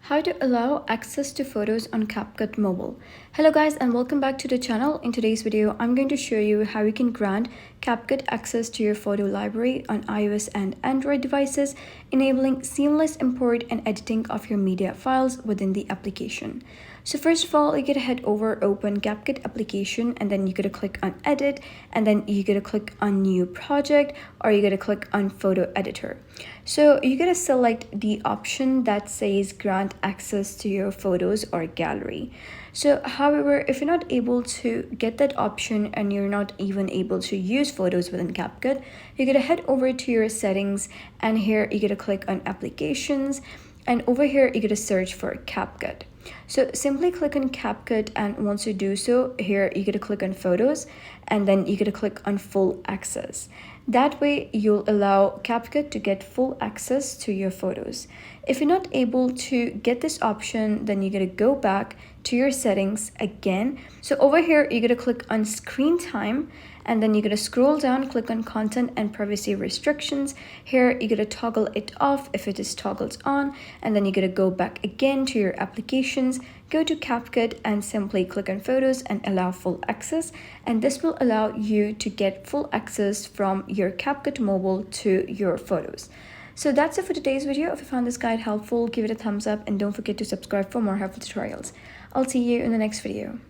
How to allow access to photos on CapCut mobile. Hello guys and welcome back to the channel. In today's video, I'm going to show you how you can grant CapCut access to your photo library on iOS and Android devices, enabling seamless import and editing of your media files within the application. So first of all, you gotta head over, open CapCut application, and then you gotta click on edit, and then you gotta click on new project, or you gotta click on photo editor. So you gotta select the option that says grant access to your photos or gallery. So however, if you're not able to get that option and you're not even able to use photos within CapCut, you're gonna head over to your settings, and here you gotta click on applications, and over here you gotta search for CapCut. So simply click on CapCut, and once you do so, here you gotta click on photos, and then you gotta click on full access. That way you'll allow CapCut to get full access to your photos. If you're not able to get this option, then you gotta go back to your settings again. So over here you gotta click on screen time, and then you're gonna scroll down, click on content and privacy restrictions. Here you're gonna toggle it off if it is toggled on, and then you're gonna go back again to your applications, go to CapCut and simply click on photos and allow full access, and this will allow you to get full access from your CapCut mobile to your photos. So that's it for today's video. If you found this guide helpful, give it a thumbs up and don't forget to subscribe for more helpful tutorials. I'll see you in the next video.